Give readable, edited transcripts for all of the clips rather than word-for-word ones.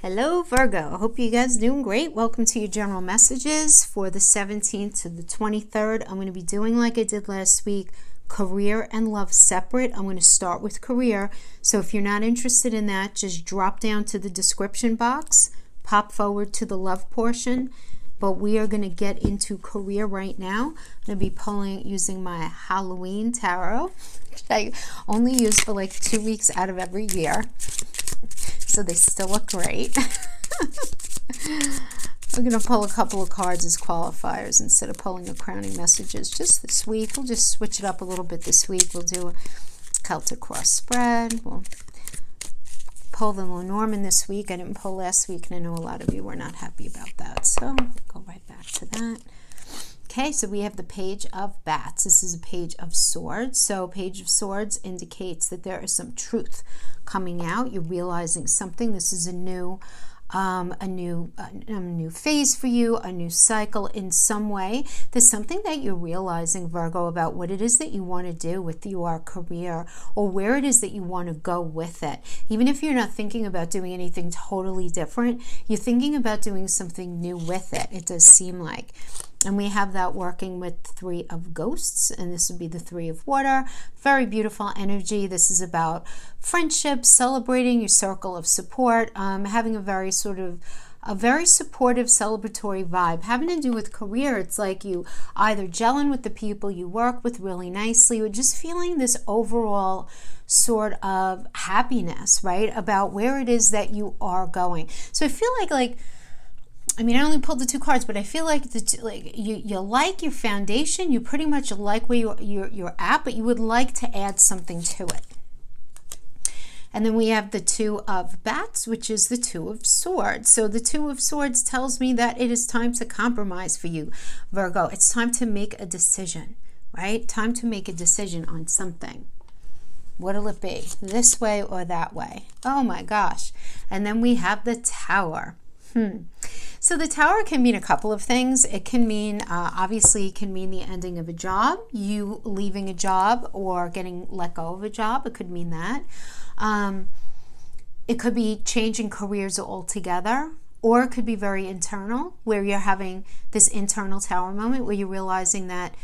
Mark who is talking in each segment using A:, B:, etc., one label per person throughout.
A: Hello Virgo, I hope you guys are doing great. Welcome to your general messages for the 17th to the 23rd. I'm going to be doing like I did last week, career and love separate. I'm going to start with career. So if you're not interested in that, just drop down to the description box, pop forward to the love portion. But we are going to get into career right now. I'm going to be pulling using my Halloween tarot, which I only use for like 2 weeks out of every year. So they still look great. We're going to pull a couple of cards as qualifiers instead of pulling the crowning messages just this week. We'll just switch it up a little bit this week. We'll do a Celtic cross spread. We'll pull the Lenormand this week. I didn't pull last week, and I know a lot of you were not happy about that. So we'll go right back to that. Okay, so we have the Page of Bats. This is a Page of Swords. So Page of Swords indicates that there is some truth coming out. You're realizing something. This is a new phase for you, a new cycle in some way. There's something that you're realizing, Virgo, about what it is that you want to do with your career or where it is that you want to go with it. Even if you're not thinking about doing anything totally different, you're thinking about doing something new with it. It does seem like. And we have that working with Three of Ghosts, and this would be the Three of Water. Very beautiful energy. This is about friendship, celebrating your circle of support, having a very supportive, celebratory vibe. Having to do with career, it's like you either gelling with the people you work with really nicely, or just feeling this overall sort of happiness, right, about where it is that you are going. So I feel like I mean, I only pulled the 2 cards, but I feel like you like your foundation. You pretty much like where you're at, but you would like to add something to it. And then we have the Two of Bats, which is the Two of Swords. So the Two of Swords tells me that it is time to compromise for you, Virgo. It's time to make a decision, right? Time to make a decision on something. What'll it be? This way or that way? Oh my gosh. And then we have the Tower. So the Tower can mean a couple of things. It can mean, obviously, it can mean the ending of a job, you leaving a job or getting let go of a job. It could mean that. It could be changing careers altogether, or it could be very internal, where you're having this internal Tower moment where you're realizing that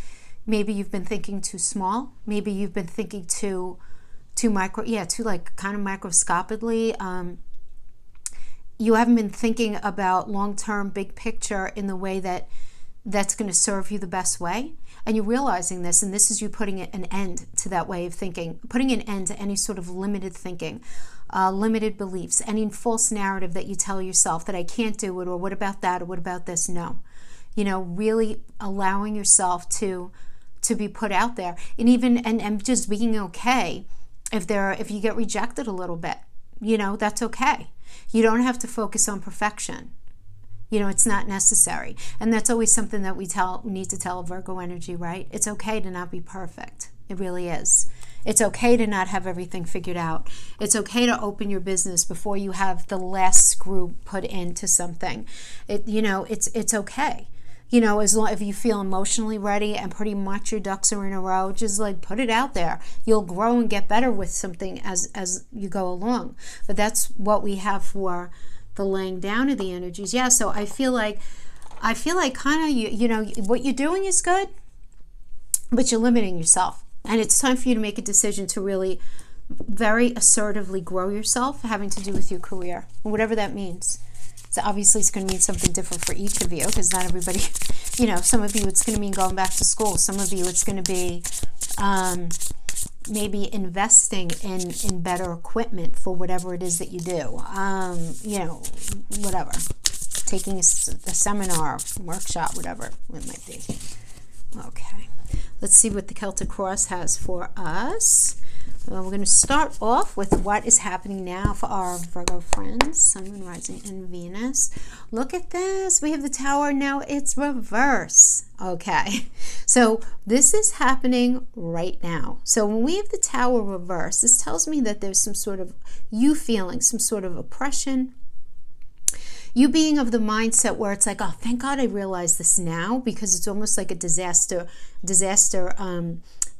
A: maybe you've been thinking too small. Maybe you've been thinking too like kind of microscopically. You haven't been thinking about long-term big picture in the way that's going to serve you the best way. And you're realizing this, and this is you putting an end to that way of thinking, putting an end to any sort of limited thinking, limited beliefs, any false narrative that you tell yourself that I can't do it, or what about that, or what about this? No. You know, really allowing yourself to be put out there. And even and just being okay if you get rejected a little bit. You know, that's okay. You don't have to focus on perfection. You know, it's not necessary. And that's always something that we need to tell Virgo energy, right? It's okay to not be perfect. It really is. It's okay to not have everything figured out. It's okay to open your business before you have the last screw put into something. It's okay. You know, as long if you feel emotionally ready and pretty much your ducks are in a row, just like put it out there. You'll grow and get better with something as you go along. But that's what we have for the laying down of the energies. Yeah, so I feel like kind of you know what you're doing is good, but you're limiting yourself. And it's time for you to make a decision to really very assertively grow yourself, having to do with your career, whatever that means. So obviously it's going to mean something different for each of you, because not everybody, you know, some of you it's going to mean going back to school. Some of you it's going to be maybe investing in better equipment for whatever it is that you do. You know, whatever. Taking a seminar, workshop, whatever it might be. Okay. Let's see what the Celtic Cross has for us. We're going to start off with what is happening now for our Virgo friends, Sun, Moon, Rising, and Venus. Look at this. We have the Tower. Now it's reverse. Okay. So this is happening right now. So when we have the Tower reverse, this tells me that there's some sort of you feeling some sort of oppression. You being of the mindset where it's like, oh, thank God I realized this now, because it's almost like a disaster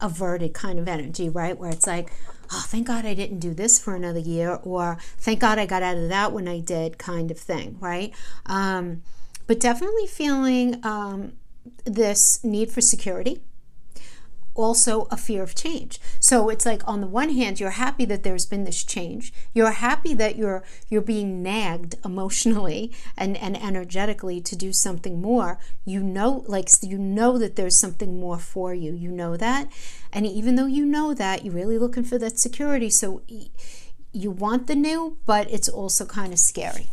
A: averted kind of energy, right? Where it's like, oh, thank God I didn't do this for another year, or thank God I got out of that when I did, kind of thing, right? But definitely feeling this need for security. Also a fear of change. So it's like, on the one hand, you're happy that there's been this change. You're happy that you're being nagged emotionally and energetically to do something more. You know that there's something more for you. You know that. And even though you know that, you're really looking for that security. So you want the new, but it's also kind of scary.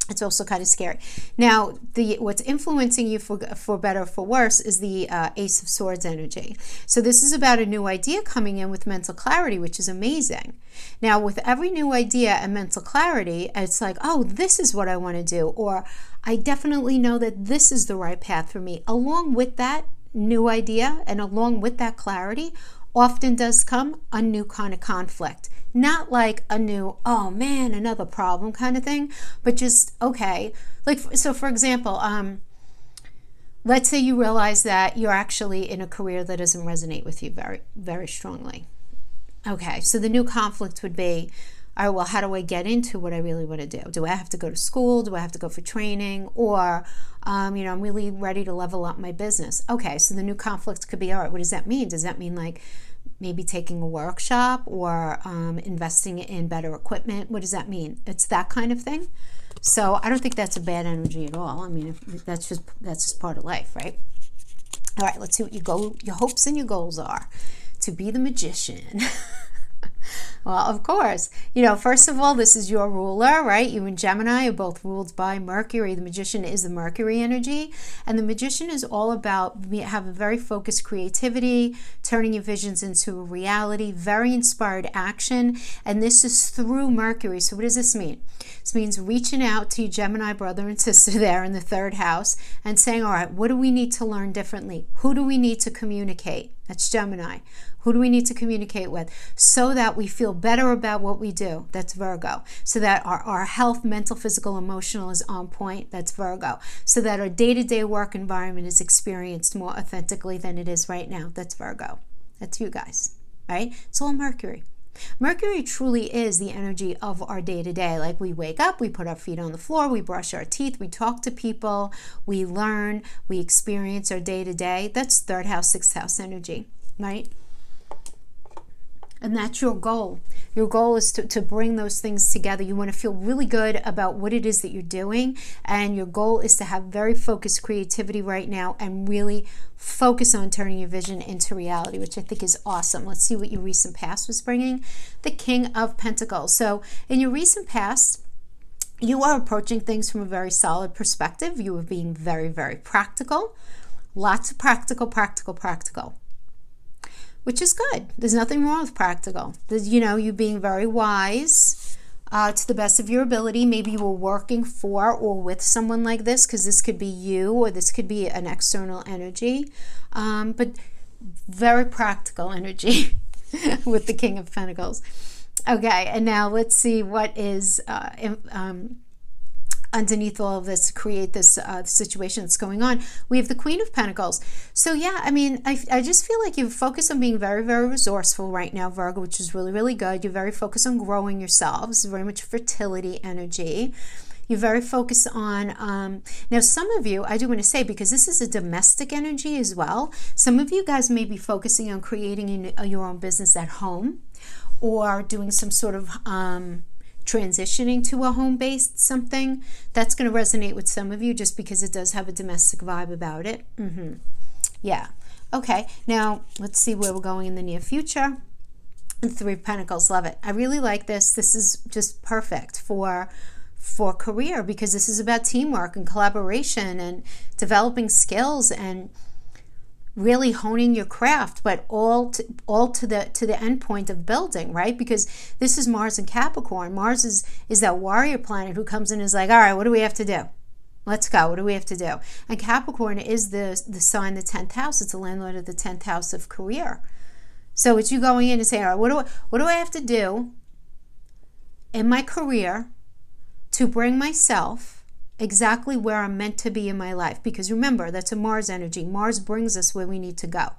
A: It's also kind of scary. Now, what's influencing you for better or for worse is the Ace of Swords energy. So this is about a new idea coming in with mental clarity, which is amazing. Now, with every new idea and mental clarity, it's like, oh, this is what I want to do, or I definitely know that this is the right path for me. Along with that new idea and along with that clarity, often does come a new kind of conflict. Not like a new, oh man, another problem kind of thing, but just, okay. Like, so for example, let's say you realize that you're actually in a career that doesn't resonate with you very, very strongly. Okay, so the new conflict would be, all right, well, how do I get into what I really want to do? Do I have to go to school? Do I have to go for training? Or, I'm really ready to level up my business. Okay, so the new conflict could be, all right, what does that mean? Does that mean like maybe taking a workshop or investing in better equipment? What does that mean? It's that kind of thing. So I don't think that's a bad energy at all. I mean, that's just part of life, right? All right, let's see what your hopes and your goals are. To be the magician. Well, of course, first of all, this is your ruler, right? You and Gemini are both ruled by Mercury. The magician is the Mercury energy. And the magician is all about have a very focused creativity, turning your visions into a reality, very inspired action. And this is through Mercury. So what does this mean? This means reaching out to your Gemini brother and sister there in the third house and saying, all right, what do we need to learn differently? Who do we need to communicate? That's Gemini. Who do we need to communicate with so that we feel better about what we do? That's Virgo. So that our health, mental, physical, emotional is on point. That's Virgo. So that our day-to-day work environment is experienced more authentically than it is right now. That's Virgo. That's you guys, right? It's all Mercury. Mercury truly is the energy of our day-to-day. Like, we wake up, we put our feet on the floor, we brush our teeth, we talk to people, we learn, we experience our day-to-day. That's third house, sixth house energy, right? And that's your goal. Your goal is to bring those things together. You want to feel really good about what it is that you're doing. And your goal is to have very focused creativity right now and really focus on turning your vision into reality, which I think is awesome. Let's see what your recent past was bringing. The King of Pentacles. So in your recent past, you are approaching things from a very solid perspective. You are being very, very practical. Lots of practical. Which is good. There's nothing wrong with practical. There's, you being very wise to the best of your ability. Maybe you were working for or with someone like this, because this could be you or this could be an external energy. But very practical energy with the King of Pentacles. Okay, and now let's see what is underneath all of this to create this situation that's going on. We have the Queen of Pentacles. So yeah, I mean, I just feel like you focus on being very, very resourceful right now, Virgo, which is really, really good. You're very focused on growing yourselves, very much fertility energy. You're very focused on, now some of you, I do want to say, because this is a domestic energy as well, some of you guys may be focusing on creating your own business at home, or doing some sort of transitioning to a home-based something. That's going to resonate with some of you just because it does have a domestic vibe about it. Yeah. Okay, now let's see where we're going in the near future. The Three of Pentacles, love it. I really like this. This is just perfect for career, because this is about teamwork and collaboration and developing skills and really honing your craft, but all to the end point of building, right? Because this is Mars and Capricorn. Mars is that warrior planet who comes in and is like, all right, what do we have to do? Let's go. What do we have to do? And Capricorn is the sign, the 10th house. It's the landlord of the 10th house of career. So it's you going in and saying, all right, what do I have to do in my career to bring myself exactly where I'm meant to be in my life? Because remember, that's a Mars energy. Mars brings us where we need to go.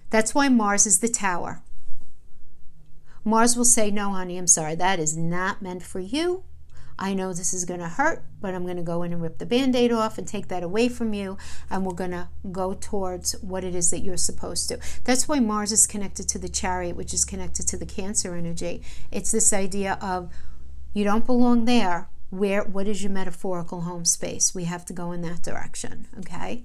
A: That's why Mars is the Tower. Mars will say, no, honey, I'm sorry. That is not meant for you. I know this is going to hurt, but I'm going to go in and rip the Band-Aid off and take that away from you, and we're going to go towards what it is that you're supposed to. That's why Mars is connected to the Chariot, which is connected to the Cancer energy. It's this idea of you don't belong there. What is your metaphorical home space? We have to go in that direction, okay?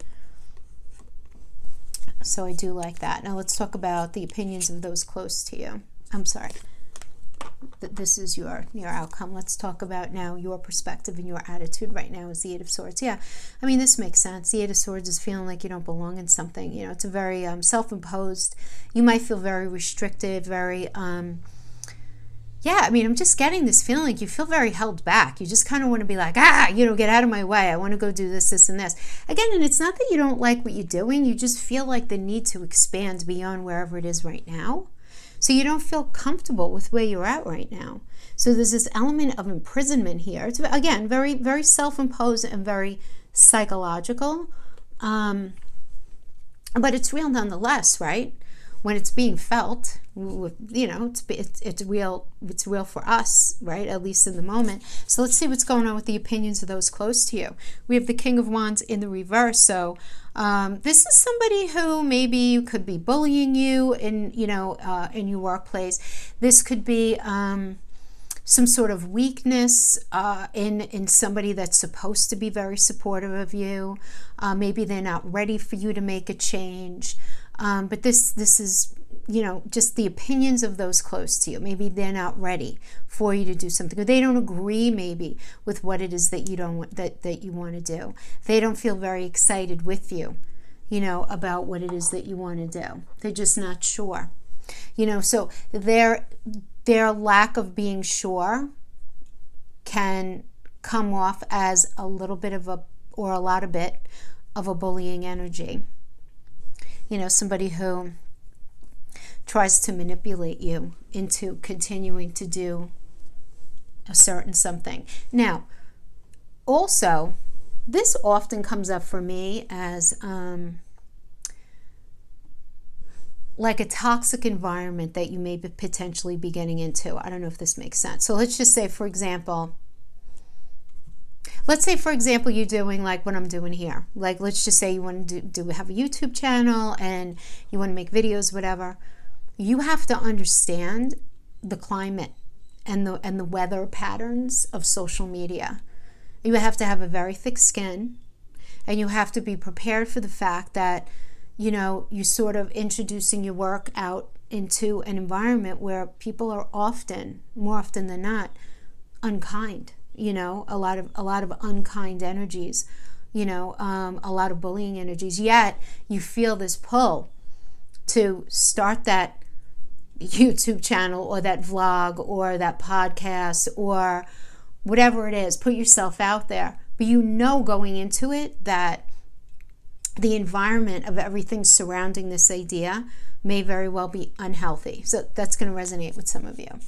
A: So I do like that. Now let's talk about the opinions of those close to you. I'm sorry. This is your outcome. Let's talk about now your perspective and your attitude right now is the Eight of Swords. Yeah, I mean, this makes sense. The Eight of Swords is feeling like you don't belong in something. You know, it's a very self-imposed. You might feel very restricted, very, yeah, I mean, I'm just getting this feeling like you feel very held back. You just kind of want to be like, get out of my way. I want to go do this, this, and this. Again, and it's not that you don't like what you're doing. You just feel like the need to expand beyond wherever it is right now. So you don't feel comfortable with where you're at right now. So there's this element of imprisonment here. It's, again, very, very self-imposed and very psychological. But it's real nonetheless, right? When it's being felt, you know, it's real. It's real for us, right? At least in the moment. So let's see what's going on with the opinions of those close to you. We have the King of Wands in the reverse. So this is somebody who maybe could be bullying you in your workplace. This could be some sort of weakness in somebody that's supposed to be very supportive of you. Maybe they're not ready for you to make a change. But this is, just the opinions of those close to you. Maybe they're not ready for you to do something, or they don't agree maybe with what it is that you don't that you want to do. They don't feel very excited with you, about what it is that you want to do. They're just not sure. So their lack of being sure can come off as a little bit of or a lot of bit of a bullying energy. Somebody who tries to manipulate you into continuing to do a certain something. Now, also, this often comes up for me as like a toxic environment that you may potentially be getting into. I don't know if this makes sense. So let's just say, for example, you're doing like what I'm doing here. Like, let's just say you want to have a YouTube channel and you want to make videos, whatever. You have to understand the climate and the weather patterns of social media. You have to have a very thick skin, and you have to be prepared for the fact that, you're sort of introducing your work out into an environment where people are more often than not, unkind. A lot of unkind energies, a lot of bullying energies. Yet you feel this pull to start that YouTube channel or that vlog or that podcast or whatever it is. Put yourself out there. But going into it that the environment of everything surrounding this idea may very well be unhealthy. So that's going to resonate with some of you.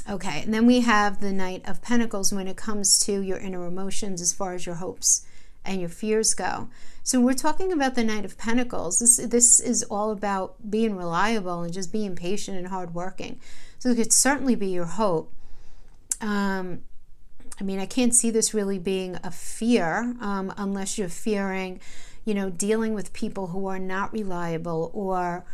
A: Okay, and then we have the Knight of Pentacles when it comes to your inner emotions as far as your hopes and your fears go. So we're talking about the Knight of Pentacles. This is all about being reliable and just being patient and hardworking. So it could certainly be your hope. I can't see this really being a fear unless you're fearing, dealing with people who are not reliable or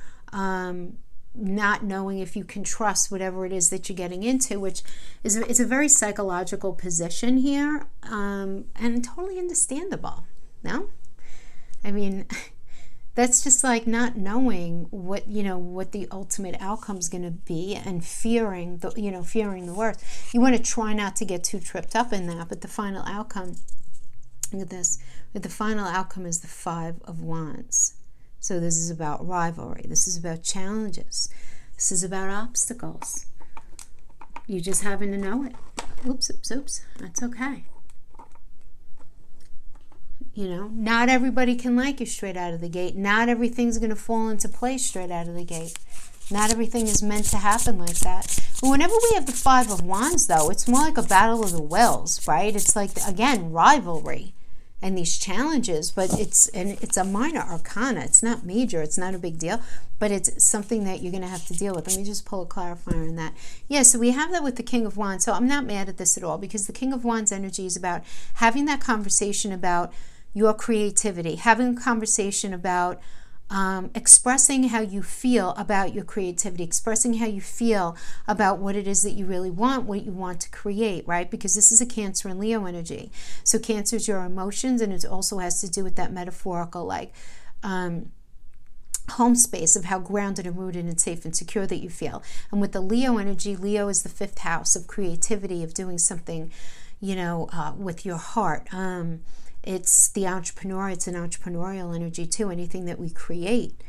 A: not knowing if you can trust whatever it is that you're getting into, which is a very psychological position here, and totally understandable. No? That's just like not knowing what the ultimate outcome is going to be, and fearing the worst. You want to try not to get too tripped up in that, but the final outcome, look at this, the final outcome is the Five of Wands. So this is about rivalry. This is about challenges. This is about obstacles. You just happen to know it. Oops. That's okay. Not everybody can like you straight out of the gate. Not everything's going to fall into place straight out of the gate. Not everything is meant to happen like that. But whenever we have the Five of Wands, though, it's more like a battle of the wills, right? It's like, again, rivalry. and these challenges, but it's a minor arcana. It's not major. It's not a big deal, but it's something that you're going to have to deal with. Let me just pull a clarifier on that. Yeah, so we have that with the King of Wands. So I'm not mad at this at all, because the King of Wands energy is about having that conversation about your creativity, having a conversation about expressing how you feel about your creativity, expressing how you feel about what it is that you really want, what you want to create, right? Because this is a Cancer and Leo energy. So Cancer is your emotions, and it also has to do with that metaphorical, like, home space of how grounded and rooted and safe and secure that you feel. And with the Leo energy, Leo is the 5th house of creativity, of doing something, with your heart. It's the entrepreneur. It's an entrepreneurial energy too, anything that we create.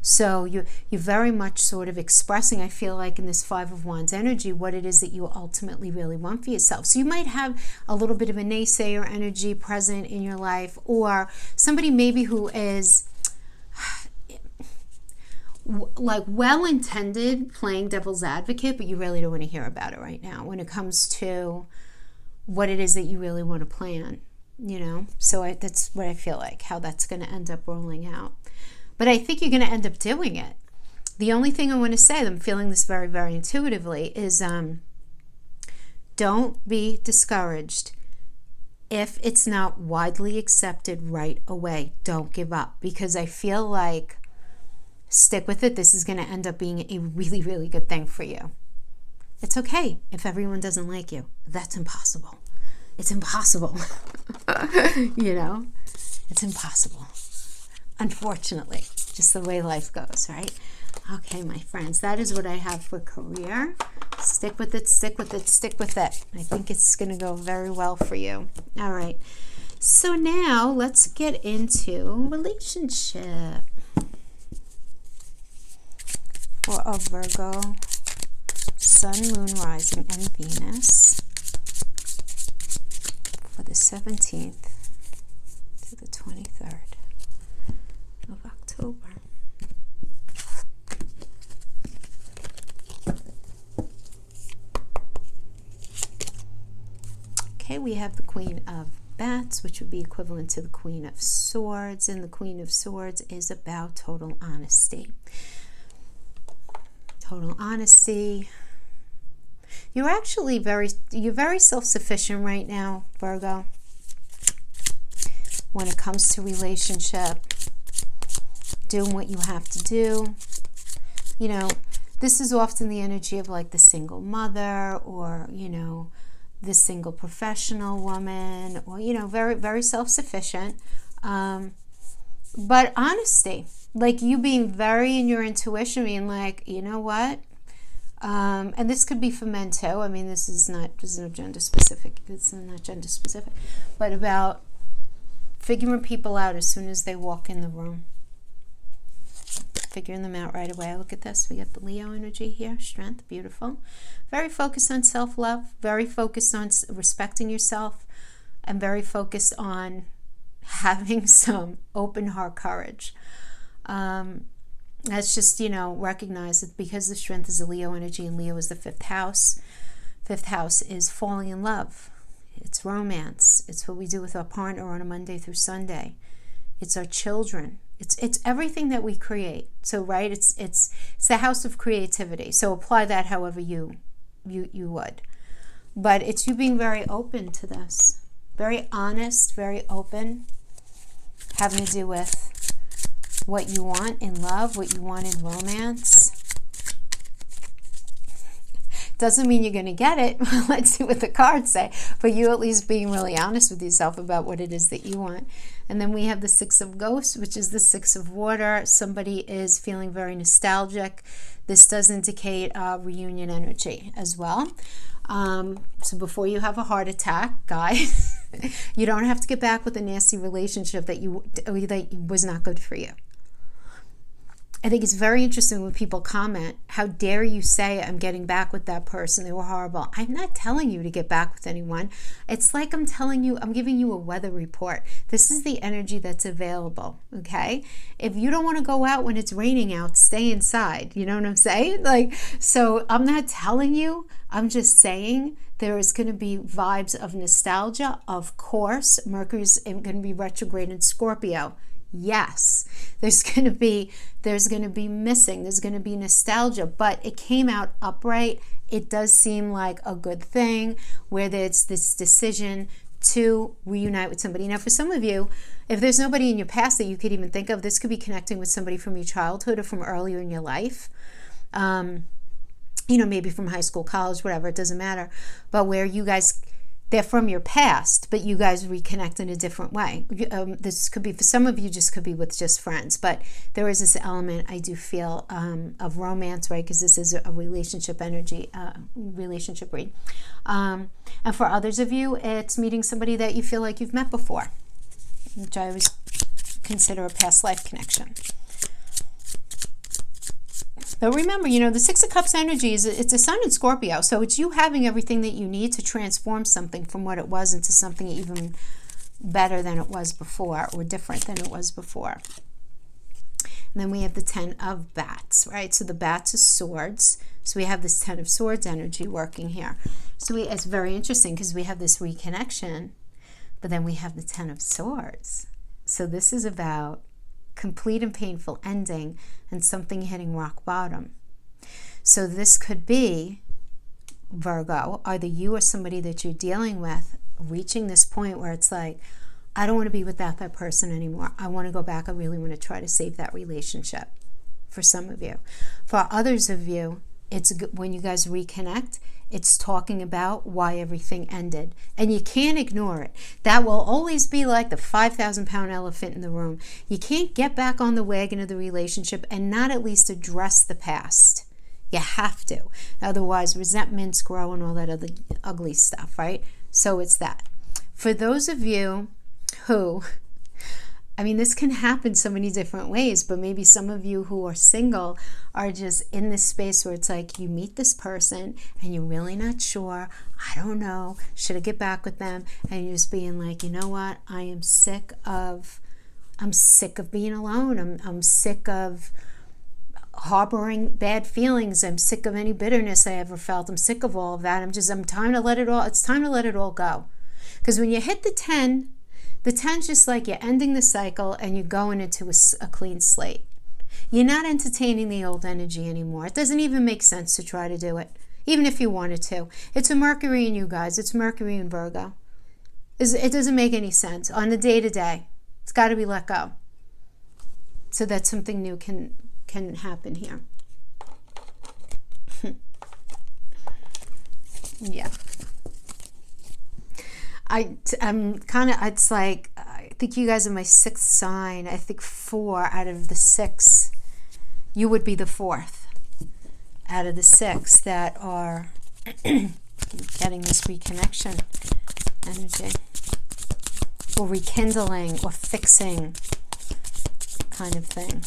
A: So you're very much sort of expressing, I feel like, in this 5 of Wands energy, what it is that you ultimately really want for yourself. So you might have a little bit of a naysayer energy present in your life, or somebody maybe who is like well-intended, playing devil's advocate, but you really don't want to hear about it right now when it comes to what it is that you really want to plan. So that's what I feel like, how that's going to end up rolling out. But I think you're going to end up doing it. The only thing I want to say, I'm feeling this very, very intuitively, is don't be discouraged if it's not widely accepted right away. Don't give up, because I feel like, stick with it. This is going to end up being a really, really good thing for you. It's okay if everyone doesn't like you. That's impossible. It's impossible. It's impossible. Unfortunately, just the way life goes, right? Okay, my friends, that is what I have for career. Stick with it, stick with it, stick with it. I think it's going to go very well for you. All right. So now let's get into relationship. For a Virgo, Sun, Moon, Rising, and Venus, for the 17th to the 23rd of October. Okay, we have the Queen of Bats, which would be equivalent to the Queen of Swords, and the Queen of Swords is about total honesty. Total honesty. You're actually very self-sufficient right now, Virgo, when it comes to relationship, doing what you have to do. This is often the energy of like the single mother, or, the single professional woman, or, very, very self-sufficient. But honesty, like you being very in your intuition, being like, you know what? And this could be for men too. I mean, this is not gender specific. It's not gender specific, but about figuring people out as soon as they walk in the room. Figuring them out right away. Look at this. We got the Leo energy here. Strength. Beautiful. Very focused on self-love. Very focused on respecting yourself. And very focused on having some open heart courage. That's just, recognize that because the strength is a Leo energy, and Leo is the 5th house. 5th house is falling in love. It's romance. It's what we do with our partner on a Monday through Sunday. It's our children. It's everything that we create. So, right, it's the house of creativity. So apply that however you would. But it's you being very open to this. Very honest, very open. Having to do with what you want in love, what you want in romance. Doesn't mean you're going to get it. Let's see what the cards say. But you at least being really honest with yourself about what it is that you want. And then we have the 6 of Ghosts, which is the 6 of Water. Somebody is feeling very nostalgic. This does indicate reunion energy as well. So before you have a heart attack, guys, you don't have to get back with a nasty relationship that was not good for you. I think it's very interesting when people comment, how dare you say I'm getting back with that person, they were horrible. I'm not telling you to get back with anyone. It's like I'm telling you, I'm giving you a weather report. This is the energy that's available, okay? If you don't want to go out when it's raining out, stay inside. You know what I'm saying? Like, so I'm not telling you, I'm just saying there is going to be vibes of nostalgia. Of course, Mercury's going to be retrograde in Scorpio. Yes, there's going to be missing, there's going to be nostalgia, but it came out upright. It does seem like a good thing where there's this decision to reunite with somebody. Now, for some of you, if there's nobody in your past that you could even think of, this could be connecting with somebody from your childhood or from earlier in your life. Maybe from high school, college, whatever, it doesn't matter. But where you guys, they're from your past, but you guys reconnect in a different way. This could be, for some of you, just could be with just friends. But there is this element, I do feel, of romance, right? Because this is a relationship energy, relationship read. And for others of you, it's meeting somebody that you feel like you've met before, which I always consider a past life connection. But remember, the Six of Cups energy it's a sun in Scorpio. So it's you having everything that you need to transform something from what it was into something even better than it was before, or different than it was before. And then we have the 10 of bats, right? So the bats is swords. So we have this 10 of swords energy working here. So it's very interesting because we have this reconnection, but then we have the 10 of swords. So this is about complete and painful ending and something hitting rock bottom. So this could be, Virgo, either you or somebody that you're dealing with reaching this point where it's like, I don't want to be without that person anymore. I want to go back. I really want to try to save that relationship. For some of you. For others of you, it's when you guys reconnect, it's talking about why everything ended. And you can't ignore it. That will always be like the 5,000-pound elephant in the room. You can't get back on the wagon of the relationship and not at least address the past. You have to. Otherwise, resentments grow and all that other ugly stuff, right? So it's that. For those of you who, this can happen so many different ways, but maybe some of you who are single are just in this space where it's like you meet this person and you're really not sure. I don't know. Should I get back with them? And you're just being like, you know what? I'm sick of being alone. I'm sick of harboring bad feelings. I'm sick of any bitterness I ever felt. I'm sick of all of that. It's time to let it all go. Because when you hit the 10, the 10's just like you're ending the cycle and you're going into a clean slate. You're not entertaining the old energy anymore. It doesn't even make sense to try to do it, even if you wanted to. It's a Mercury in you guys. It's Mercury in Virgo. It doesn't make any sense. On the day-to-day, it's got to be let go so that something new can happen here. Yeah. It's like, I think you guys are my 6th sign. I think 4 out of the 6, you would be the 4th out of the 6 that are getting this reconnection energy, or rekindling, or fixing kind of thing.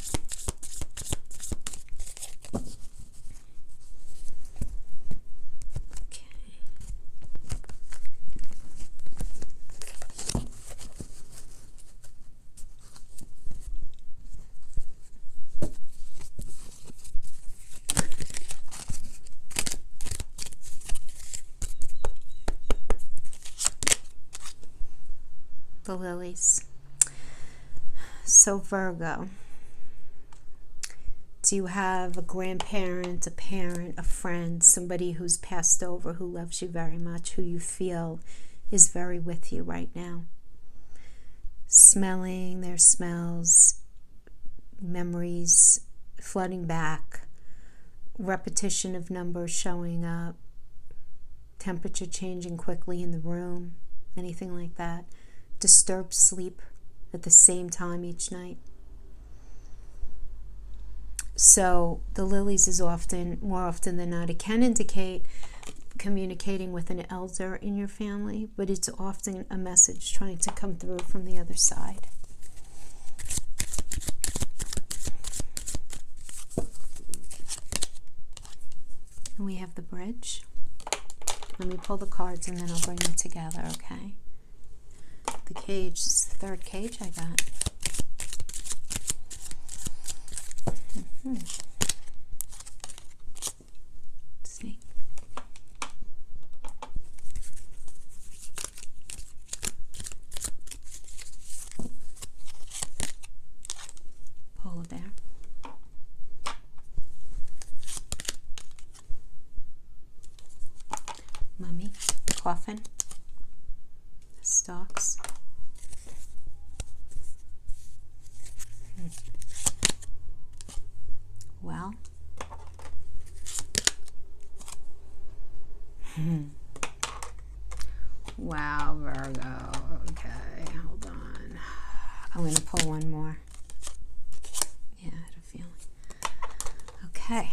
A: The lilies. So Virgo, do you have a grandparent, a parent, a friend, somebody who's passed over, who loves you very much, who you feel is very with you right now? Smelling their smells, memories flooding back, repetition of numbers showing up, temperature changing quickly in the room, anything like that. Disturbed sleep at the same time each night. So the lilies is more often than not, it can indicate communicating with an elder in your family, but it's often a message trying to come through from the other side. we have the bridge. Let me pull the cards and then I'll bring them together, okay? The cage, this is the third cage I got. See? Polar bear. Mummy, coffin, stalks. Well, wow, Virgo. Okay, hold on. I'm going to pull one more. Yeah, I had a feeling. Okay.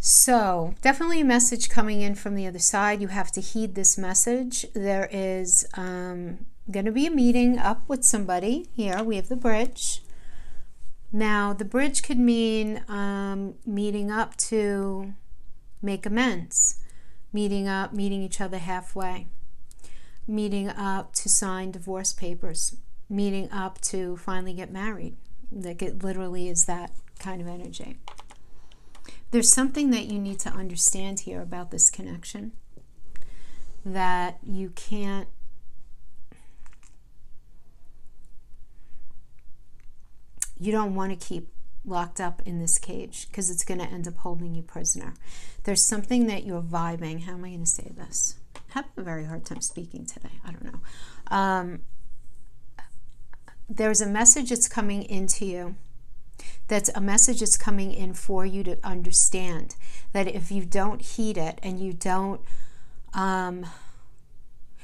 A: So definitely a message coming in from the other side. You have to heed this message. There is going to be a meeting up with somebody. Here we have the bridge. Now the bridge could mean meeting up to make amends, meeting each other halfway, meeting up to sign divorce papers, meeting up to finally get married. Like it literally is that kind of energy. There's something that you need to understand here about this connection, that you don't want to keep locked up in this cage because it's going to end up holding you prisoner. There's something that you're vibing. How am I going to say this? I'm having a very hard time speaking today. I don't know. There's a message that's coming into you. That's a message that's coming in for you to understand that if you don't heed it and you don't, and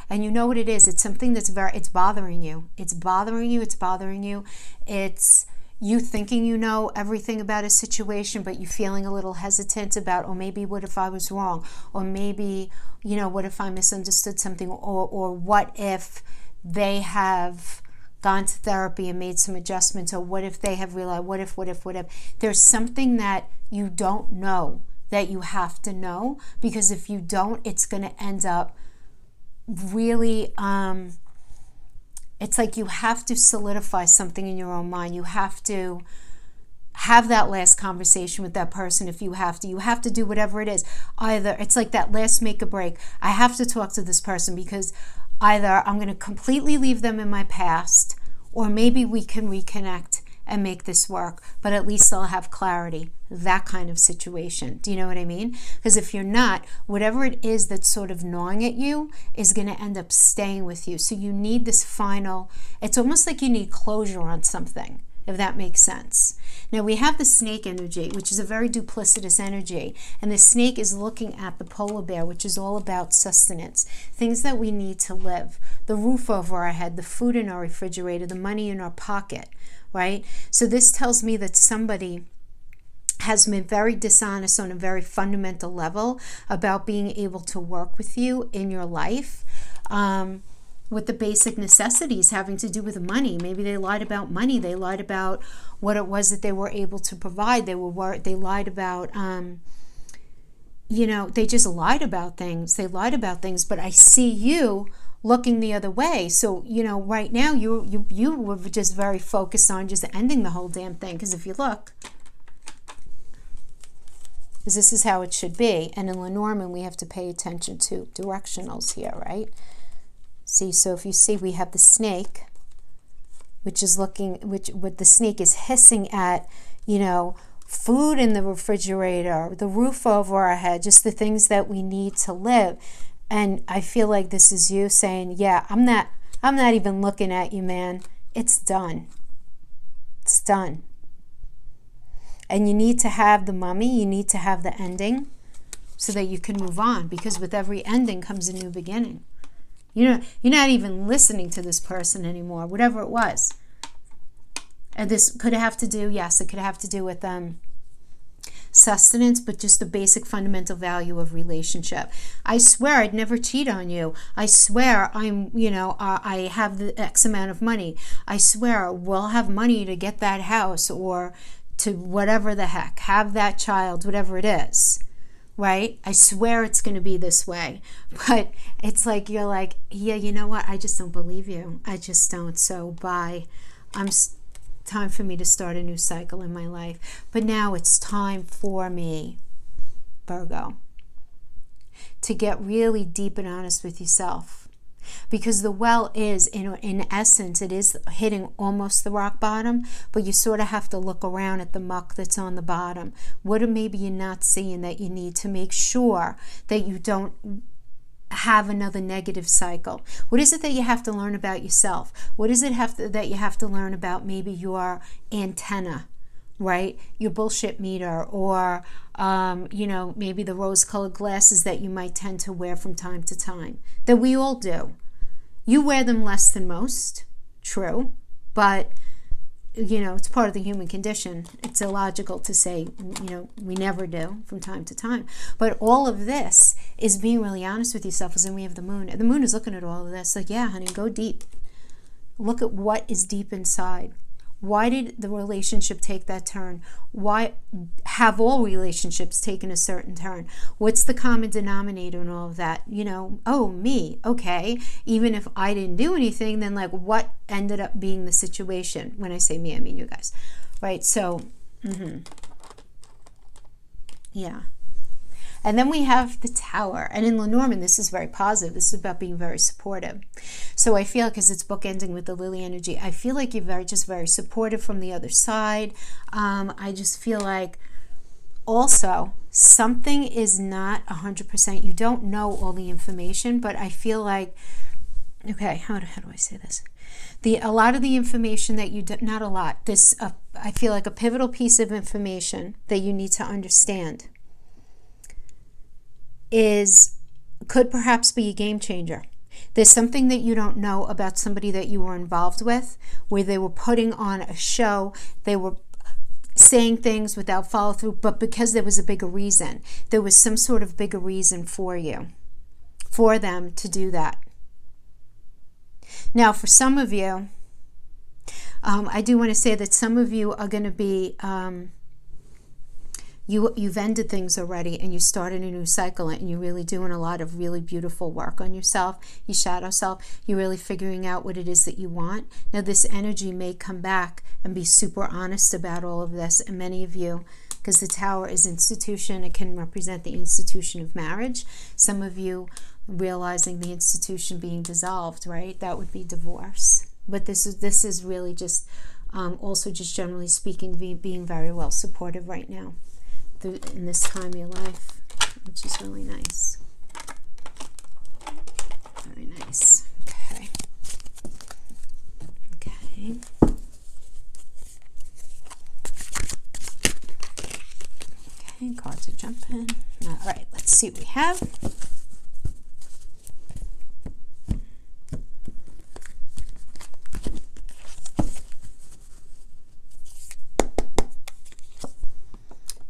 A: you know what it is, it's something that's it's bothering you. It's bothering you. It's bothering you. It's you thinking you know everything about a situation, but you feeling a little hesitant about, or maybe what if I was wrong? Or maybe, what if I misunderstood something? Or what if they have gone to therapy and made some adjustments? Or what if they have realized, what if? There's something that you don't know that you have to know, because if you don't, it's going to end up really, it's like you have to solidify something in your own mind. You have to have that last conversation with that person if you have to. You have to do whatever it is. Either it's like that last make or break. I have to talk to this person because either I'm going to completely leave them in my past, or maybe we can reconnect and make this work, but at least I'll have clarity. That kind of situation. Do you know what I mean? Because if you're not, whatever it is that's sort of gnawing at you is going to end up staying with you. So you need this final, it's almost like you need closure on something, if that makes sense. Now we have the snake energy, which is a very duplicitous energy, and the snake is looking at the polar bear, which is all about sustenance, things that we need to live, the roof over our head, the food in our refrigerator, the money in our pocket, right? So this tells me that somebody has been very dishonest on a very fundamental level about being able to work with you in your life, with the basic necessities having to do with money. Maybe they lied about money. They lied about what it was that they were able to provide. They lied about, they just lied about things. They lied about things, but I see you looking the other way. So, right now you were just very focused on just ending the whole damn thing. Because if you look, because this is how it should be. And in Lenormand, we have to pay attention to directionals here, right? See, so if you see, we have the snake, which is what the snake is hissing at, food in the refrigerator, the roof over our head, just the things that we need to live. And I feel like this is you saying, yeah, I'm not even looking at you, man. It's done. It's done. And you need to have the mummy, you need to have the ending so that you can move on, because with every ending comes a new beginning. You're not even listening to this person anymore, whatever it was. And this could have to do, yes, it could have to do with sustenance, but just the basic fundamental value of relationship. I swear I'd never cheat on you. I swear I have the X amount of money. I swear we'll have money to get that house, or to whatever the heck, have that child, whatever it is, right? I swear it's going to be this way. But it's like, you're like, yeah, you know what? I just don't believe you. I just don't. So bye. Time for me to start a new cycle in my life. But now it's time for me, Virgo, to get really deep and honest with yourself. Because the well is, in essence, it is hitting almost the rock bottom, but you sort of have to look around at the muck that's on the bottom. What are maybe you're not seeing that you need to make sure that you don't have another negative cycle? What is it that you have to learn about yourself? What is it that you have to learn about maybe your antenna, right? Your bullshit meter, or maybe the rose-colored glasses that you might tend to wear from time to time, that we all do. You wear them less than most, true, but it's part of the human condition. It's illogical to say, we never do from time to time. But all of this is being really honest with yourself, as in we have the moon. And the moon is looking at all of this. Like, yeah, honey, go deep. Look at what is deep inside. Why did the relationship take that turn? Why have all relationships taken a certain turn? What's the common denominator in all of that? Oh, me, okay. Even if I didn't do anything, then like what ended up being the situation? When I say me, I mean you guys, right? So, yeah. And then we have the Tower. And in Lenormand, this is very positive. This is about being very supportive. So I feel, because it's bookending with the Lily energy, I feel like you're very supportive from the other side. I just feel like also something is not 100%. You don't know all the information, but I feel like, okay, how do I say this? A lot of the information that you, not a lot, I feel like a pivotal piece of information that you need to understand could perhaps be a game changer. There's something that you don't know about somebody that you were involved with, where they were putting on a show, they were saying things without follow through, but because there was a bigger reason, there was some sort of bigger reason for them to do that. Now, for some of you, I do want to say that some of you are going to be you've ended things already, and you started a new cycle, and you're really doing a lot of really beautiful work on yourself, your shadow self. You're really figuring out what it is that you want. Now, this energy may come back and be super honest about all of this, and many of you, because the Tower is institution, it can represent the institution of marriage. Some of you realizing the institution being dissolved, right? That would be divorce. But this is really just also just generally speaking, being very well supportive right now in this time of your life, which is really nice. Very nice. Okay. Okay, cards are jumping. All right, let's see what we have.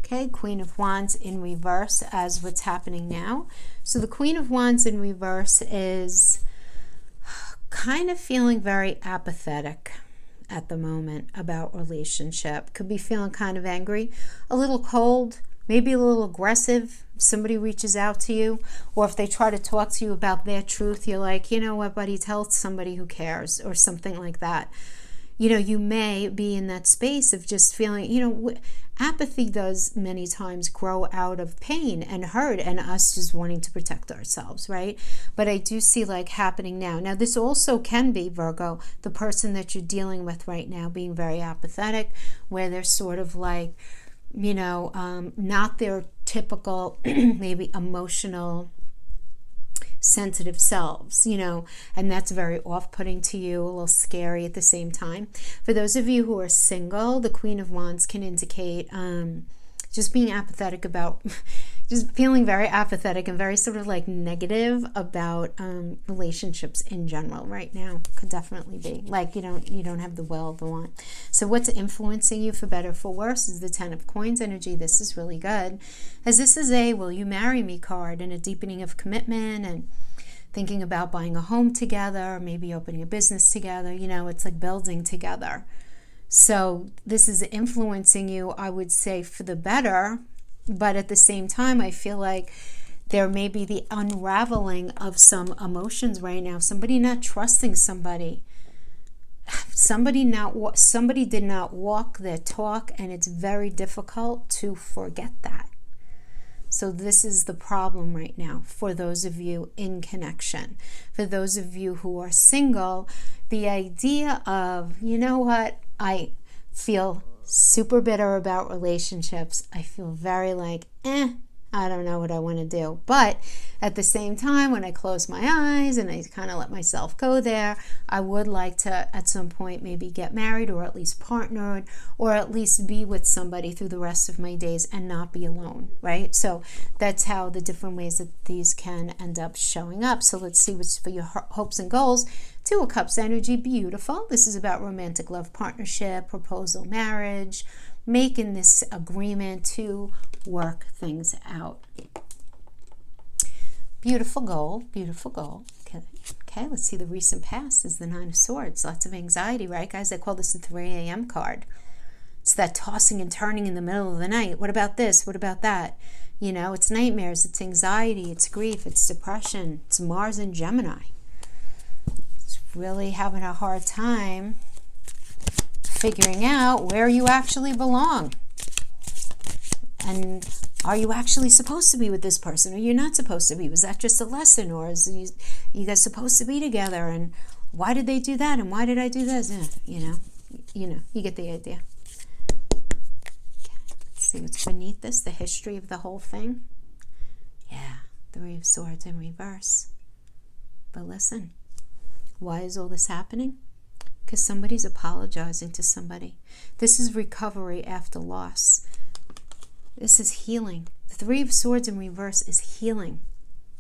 A: Okay, Queen of Wands in reverse as what's happening now. So the Queen of Wands in reverse is kind of feeling very apathetic at the moment about relationship. Could be feeling kind of angry, a little cold, maybe a little aggressive. If somebody reaches out to you, or if they try to talk to you about their truth, you're like, you know what, buddy, tell somebody who cares, or something like that. You may be in that space of just feeling, apathy does many times grow out of pain and hurt and us just wanting to protect ourselves, right? But I do see like happening now. Now, this also can be, Virgo, the person that you're dealing with right now being very apathetic, where they're sort of like, not their typical, maybe emotional, sensitive selves, and that's very off-putting to you, a little scary at the same time. For those of you who are single, the Queen of Wands can indicate just being apathetic about, just feeling very apathetic and very sort of like negative about relationships in general right now. Could definitely be like you don't have the will of the want. So what's influencing you for better or for worse is the Ten of Coins energy. This is really good, as this is a will you marry me card, and a deepening of commitment, and thinking about buying a home together, maybe opening a business together. It's like building together. So this is influencing you, I would say, for the better. But at the same time, I feel like there may be the unraveling of some emotions right now. Somebody not trusting somebody. Somebody did not walk their talk, and it's very difficult to forget that. So this is the problem right now for those of you in connection. For those of you who are single, the idea of, you know what, I feel super bitter about relationships. I feel very like, I don't know what I want to do. But at the same time, when I close my eyes and I kind of let myself go there, I would like to at some point maybe get married, or at least partnered, or at least be with somebody through the rest of my days and not be alone, right? So that's how the different ways that these can end up showing up. So let's see what's for your hopes and goals. Two of Cups energy, beautiful. This is about romantic love, partnership, proposal, marriage, making this agreement to work things out. Beautiful goal, beautiful goal. Okay, let's see the recent past is the Nine of Swords. Lots of anxiety, right, guys? I call this the 3 a.m. card. It's that tossing and turning in the middle of the night. What about this? What about that? You know, it's nightmares, it's anxiety, it's grief, it's depression. It's Mars and Gemini. It's really having a hard time figuring out where you actually belong. And are you actually supposed to be with this person, or you're not supposed to be? Was that just a lesson, or is you guys supposed to be together? And why did they do that? And why did I do this? You get the idea. Okay, let's see what's beneath this, the history of the whole thing. Yeah, 3 of Swords in reverse. But listen, why is all this happening? Because somebody's apologizing to somebody. This is recovery after loss. This is healing. The 3 of Swords in reverse is healing.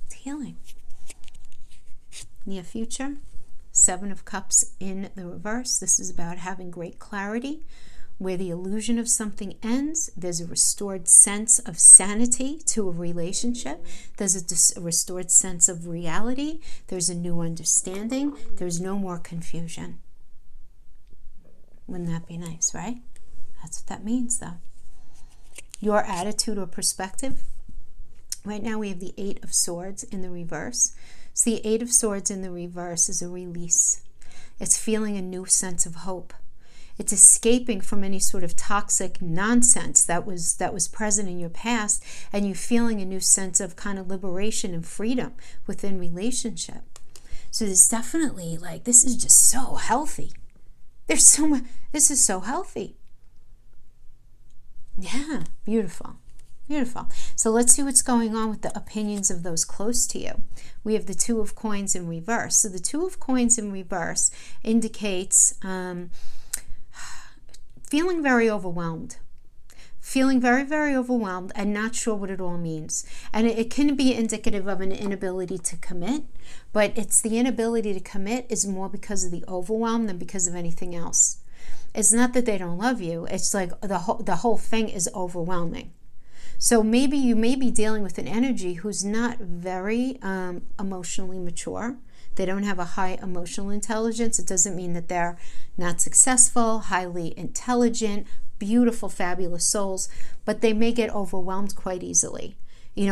A: It's healing. Near future, 7 of Cups in the reverse. This is about having great clarity. Where the illusion of something ends, there's a restored sense of sanity to a relationship. There's a restored sense of reality. There's a new understanding. There's no more confusion. Wouldn't that be nice, right? That's what that means, though. Your attitude or perspective. Right now we have the 8 of Swords in the reverse. So the 8 of Swords in the reverse is a release. It's feeling a new sense of hope. It's escaping from any sort of toxic nonsense that was present in your past, and you feeling a new sense of kind of liberation and freedom within relationship. So there's definitely like, this is just so healthy. There's so much, this is so healthy. Yeah, beautiful. Beautiful. So let's see what's going on with the opinions of those close to you. We have the 2 of Coins in reverse. So the 2 of Coins in reverse indicates feeling very overwhelmed. Feeling very, very overwhelmed and not sure what it all means. And it can be indicative of an inability to commit, but it's the inability to commit is more because of the overwhelm than because of anything else. It's not that they don't love you. It's like the whole thing is overwhelming. So maybe you may be dealing with an energy who's not very emotionally mature. They don't have a high emotional intelligence. It doesn't mean that they're not successful, highly intelligent, beautiful, fabulous souls, but they may get overwhelmed quite easily,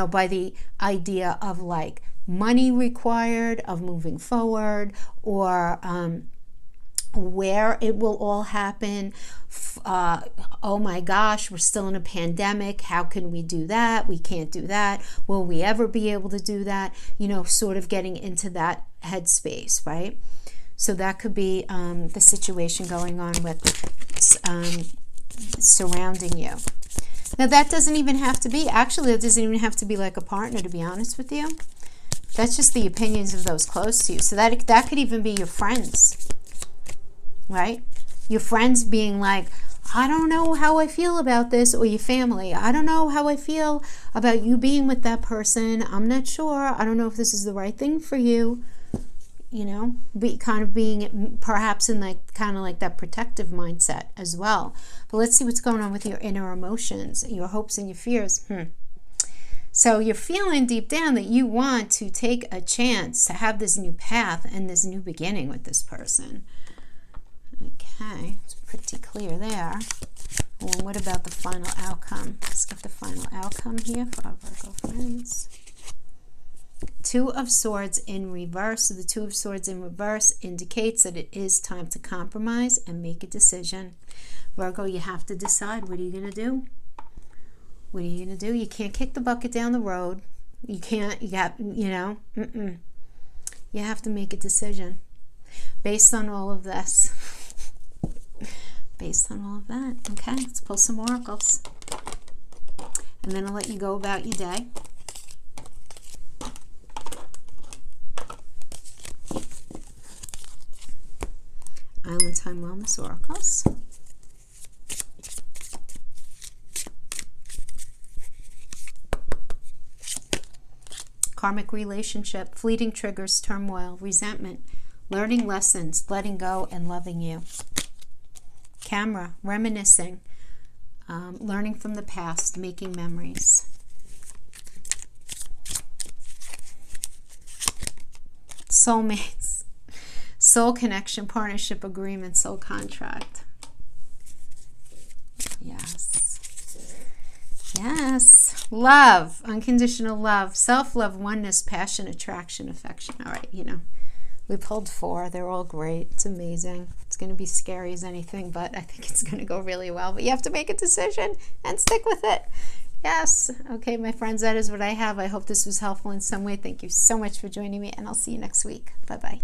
A: by the idea of like money required, of moving forward, or where it will all happen. Oh my gosh, we're still in a pandemic. How can we do that? We can't do that. Will we ever be able to do that? Sort of getting into that headspace, right? So that could be the situation going on with surrounding you. Now that doesn't even have to be, actually it doesn't even have to be like a partner, to be honest with you. That's just the opinions of those close to you. So that could even be your friends. Right? Your friends being like, I don't know how I feel about this, or your family, I don't know how I feel about you being with that person. I'm not sure. I don't know if this is the right thing for you. Kind of being perhaps in like kind of like that protective mindset as well. But let's see what's going on with your inner emotions, your hopes and your fears. So you're feeling deep down that you want to take a chance to have this new path and this new beginning with this person. Okay, it's pretty clear there. Well, what about the final outcome? Let's get the final outcome here for our Virgo friends. Two of Swords in reverse. So the Two of Swords in reverse indicates that it is time to compromise and make a decision. Virgo, you have to decide. What are you going to do? What are you going to do? You can't kick the bucket down the road. You can't, you have to make a decision based on all of this. Based on all of that. Okay, let's pull some oracles. And then I'll let you go about your day. Island Time Wellness oracles. Karmic relationship, fleeting triggers, turmoil, resentment, learning lessons, letting go, and loving you. Camera, reminiscing, learning from the past, making memories. Soulmates, soul connection, partnership, agreement, soul contract. Yes. Yes. Love, unconditional love, self-love, oneness, passion, attraction, affection. All right, we pulled 4. They're all great. It's amazing. It's going to be scary as anything, but I think it's going to go really well. But you have to make a decision and stick with it. Yes. Okay, my friends, that is what I have. I hope this was helpful in some way. Thank you so much for joining me, and I'll see you next week. Bye-bye.